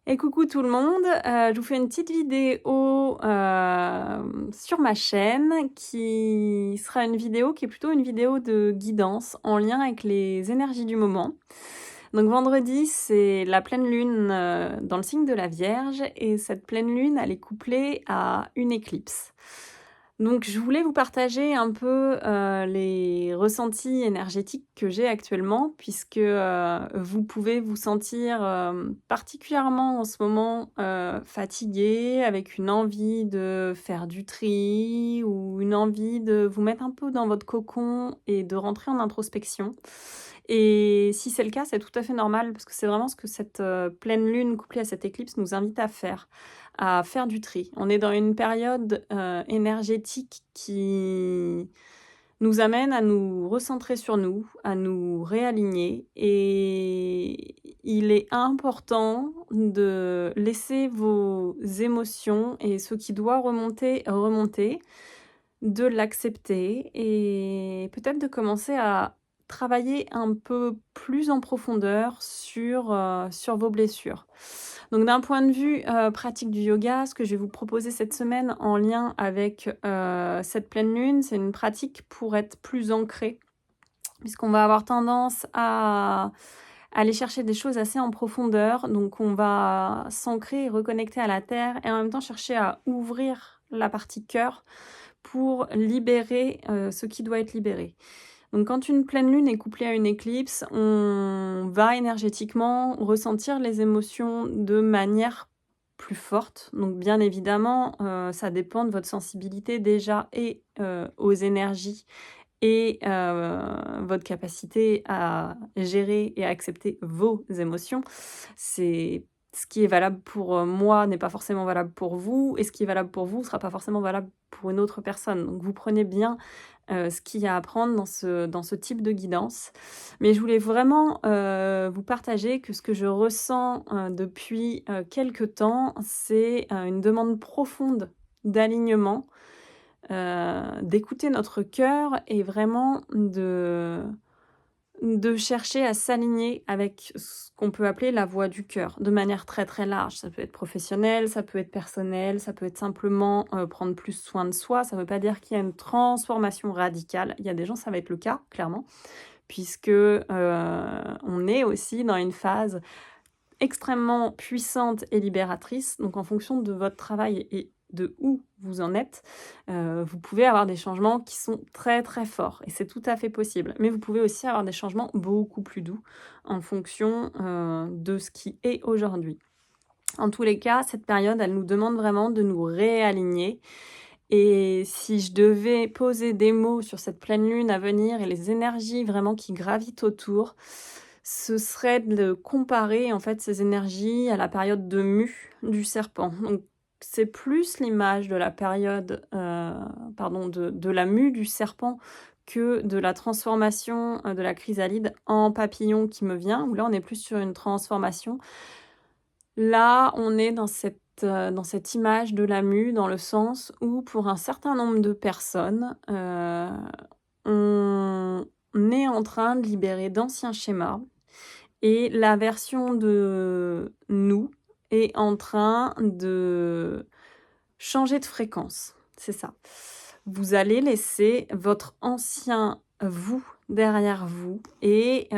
Et coucou tout le monde, je vous fais une petite vidéo, sur ma chaîne qui sera une vidéo qui est plutôt une vidéo de guidance en lien avec les énergies du moment. Donc vendredi, c'est la pleine lune, dans le signe de la Vierge et cette pleine lune, elle est couplée à une éclipse. Donc je voulais vous partager un peu, les ressentis énergétiques que j'ai actuellement puisque, vous pouvez vous sentir, particulièrement en ce moment, fatigué, avec une envie de faire du tri ou une envie de vous mettre un peu dans votre cocon et de rentrer en introspection. Et si c'est le cas, c'est tout à fait normal parce que c'est vraiment ce que cette, pleine lune couplée à cette éclipse nous invite à faire du tri. On est dans une période, énergétique qui nous amène à nous recentrer sur nous, à nous réaligner et il est important de laisser vos émotions et ce qui doit remonter, remonter, de l'accepter et peut-être de commencer à travailler un peu plus en profondeur sur vos blessures. Donc d'un point de vue, pratique du yoga, ce que je vais vous proposer cette semaine en lien avec, cette pleine lune, c'est une pratique pour être plus ancré, puisqu'on va avoir tendance à aller chercher des choses assez en profondeur. Donc on va s'ancrer et reconnecter à la terre et en même temps chercher à ouvrir la partie cœur pour libérer, ce qui doit être libéré. Donc quand une pleine lune est couplée à une éclipse, on va énergétiquement ressentir les émotions de manière plus forte. Donc bien évidemment, ça dépend de votre sensibilité déjà et aux énergies et votre capacité à gérer et à accepter vos émotions. C'est ce qui est valable pour, moi n'est pas forcément valable pour vous et ce qui est valable pour vous ne sera pas forcément valable pour une autre personne. Donc vous prenez bien, ce qu'il y a à prendre dans ce type de guidance. Mais je voulais vraiment, vous partager que ce que je ressens, depuis, quelque temps, c'est, une demande profonde d'alignement, d'écouter notre cœur et vraiment de chercher à s'aligner avec ce qu'on peut appeler la voix du cœur, de manière très, très large. Ça peut être professionnel, ça peut être personnel, ça peut être simplement, prendre plus soin de soi. Ça ne veut pas dire qu'il y a une transformation radicale. Il y a des gens, ça va être le cas, clairement, puisque, on est aussi dans une phase extrêmement puissante et libératrice. Donc en fonction de votre travail et de où vous en êtes, vous pouvez avoir des changements qui sont très, très forts et c'est tout à fait possible. Mais vous pouvez aussi avoir des changements beaucoup plus doux en fonction, de ce qui est aujourd'hui. En tous les cas, cette période, elle nous demande vraiment de nous réaligner et si je devais poser des mots sur cette pleine lune à venir et les énergies vraiment qui gravitent autour, ce serait de comparer en fait ces énergies à la période de mue du serpent. Donc c'est plus l'image de la période, pardon, de la mue du serpent que de la transformation, de la chrysalide en papillon qui me vient, où là on est plus sur une transformation. Là, on est dans cette image de la mue, dans le sens où pour un certain nombre de personnes, on est en train de libérer d'anciens schémas et la version de nous est en train de changer de fréquence. C'est ça. Vous allez laisser votre ancien vous derrière vous et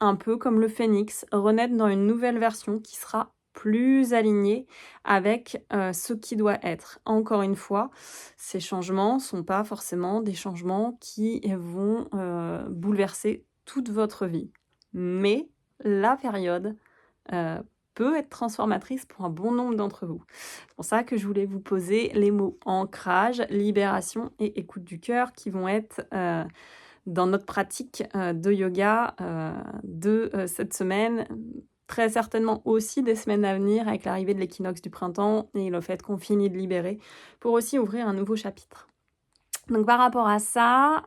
un peu comme le phénix, renaître dans une nouvelle version qui sera plus alignée avec, ce qui doit être. Encore une fois, ces changements sont pas forcément des changements qui vont, bouleverser toute votre vie. Mais la période, heu, peut être transformatrice pour un bon nombre d'entre vous. C'est pour ça que je voulais vous poser les mots ancrage, libération et écoute du cœur qui vont être, dans notre pratique, de yoga, cette semaine, très certainement aussi des semaines à venir avec l'arrivée de l'équinoxe du printemps et le fait qu'on finit de libérer pour aussi ouvrir un nouveau chapitre. Donc par rapport à ça,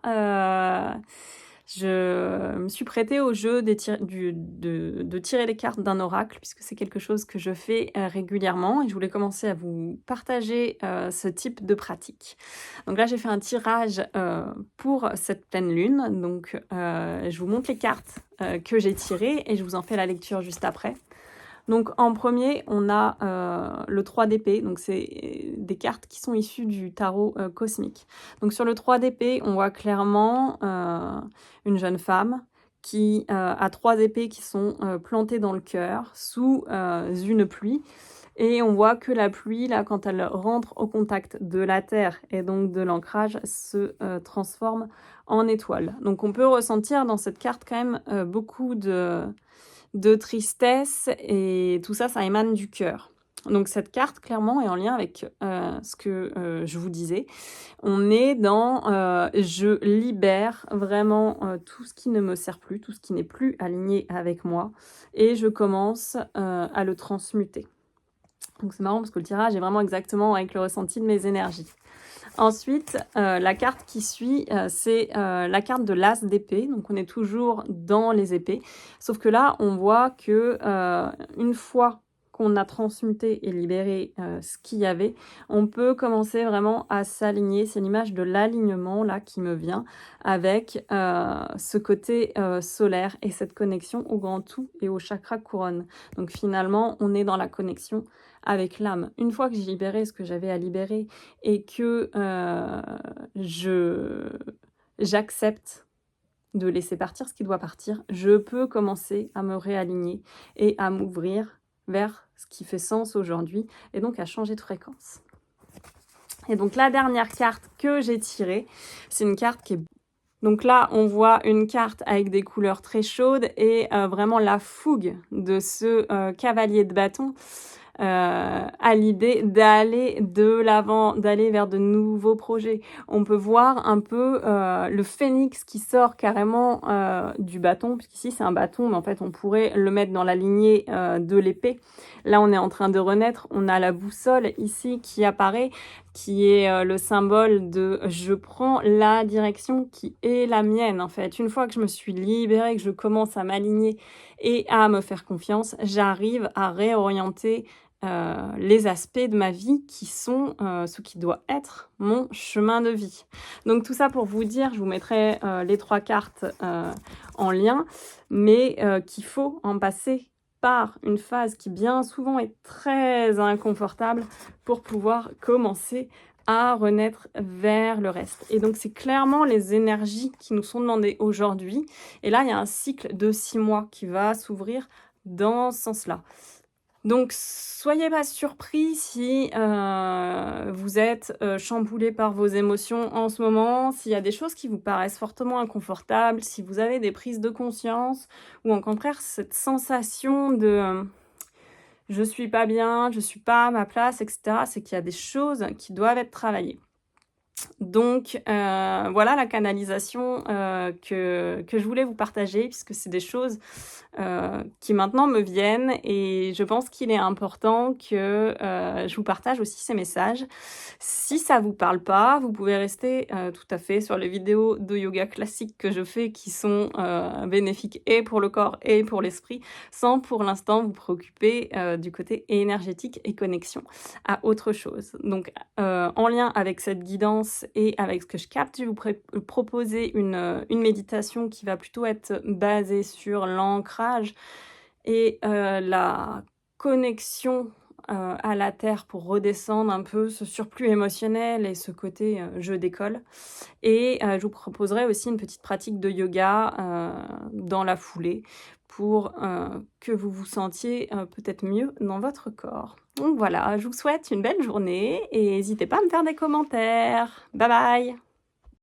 je me suis prêtée au jeu des tir du de tirer les cartes d'un oracle puisque c'est quelque chose que je fais, régulièrement et je voulais commencer à vous partager, ce type de pratique. Donc là, j'ai fait un tirage, pour cette pleine lune, donc je vous montre les cartes, que j'ai tirées et je vous en fais la lecture juste après. Donc en premier, on a le 3 d'épée, donc c'est des cartes qui sont issues du tarot cosmique. Donc sur le 3 d'épée, on voit clairement une jeune femme qui a 3 épées qui sont plantées dans le cœur sous une pluie. Et on voit que la pluie, là, quand elle rentre au contact de la terre et donc de l'ancrage, se transforme en étoile. Donc on peut ressentir dans cette carte quand même beaucoup de tristesse, et tout ça, ça émane du cœur. Donc cette carte, clairement, est en lien avec ce que je vous disais. On est dans je libère vraiment tout ce qui ne me sert plus, tout ce qui n'est plus aligné avec moi, et je commence à le transmuter. Donc c'est marrant parce que le tirage est vraiment exactement avec le ressenti de mes énergies. Ensuite, la carte qui suit, c'est la carte de l'as d'épée. Donc on est toujours dans les épées. Sauf que là, on voit que une fois qu'on a transmuté et libéré ce qu'il y avait, on peut commencer vraiment à s'aligner. C'est l'image de l'alignement là qui me vient avec ce côté solaire et cette connexion au grand tout et au chakra couronne. Donc finalement, on est dans la connexion avec l'âme. Une fois que j'ai libéré ce que j'avais à libérer et que j'accepte de laisser partir ce qui doit partir, je peux commencer à me réaligner et à m'ouvrir vers ce qui fait sens aujourd'hui, et donc à changer de fréquence. Et donc la dernière carte que j'ai tirée, c'est une carte qui est... Donc là, on voit une carte avec des couleurs très chaudes et vraiment la fougue de ce cavalier de bâton à l'idée d'aller de l'avant, d'aller vers de nouveaux projets. On peut voir un peu le phénix qui sort carrément du bâton, puisqu'ici c'est un bâton, mais en fait on pourrait le mettre dans la lignée de l'épée. Là on est en train de renaître, on a la boussole ici qui apparaît, qui est le symbole de je prends la direction qui est la mienne en fait. Une fois que je me suis libérée, que je commence à m'aligner et à me faire confiance, j'arrive à réorienter les aspects de ma vie qui sont ce qui doit être mon chemin de vie. Donc tout ça pour vous dire, je vous mettrai les 3 cartes en lien, mais qu'il faut en passer par une phase qui bien souvent est très inconfortable pour pouvoir commencer à renaître vers le reste. Et donc c'est clairement les énergies qui nous sont demandées aujourd'hui. Et là, il y a un cycle de 6 mois qui va s'ouvrir dans ce sens-là. Donc, soyez pas surpris si vous êtes chamboulé par vos émotions en ce moment, s'il y a des choses qui vous paraissent fortement inconfortables, si vous avez des prises de conscience, ou au contraire cette sensation de je suis pas bien, je suis pas à ma place, etc. C'est qu'il y a des choses qui doivent être travaillées. Donc voilà la canalisation que je voulais vous partager, puisque c'est des choses qui maintenant me viennent, et je pense qu'il est important que je vous partage aussi ces messages. Si ça vous parle pas, vous pouvez rester tout à fait sur les vidéos de yoga classiques que je fais, qui sont bénéfiques et pour le corps et pour l'esprit, sans pour l'instant vous préoccuper du côté énergétique et connexion à autre chose. Donc en lien avec cette guidance et avec ce que je capte, je vais vous proposer une méditation qui va plutôt être basée sur l'ancrage et la connexion à la terre pour redescendre un peu ce surplus émotionnel et ce côté je décolle. Et je vous proposerai aussi une petite pratique de yoga dans la foulée pour que vous vous sentiez peut-être mieux dans votre corps. Donc voilà, je vous souhaite une belle journée et n'hésitez pas à me faire des commentaires. Bye bye!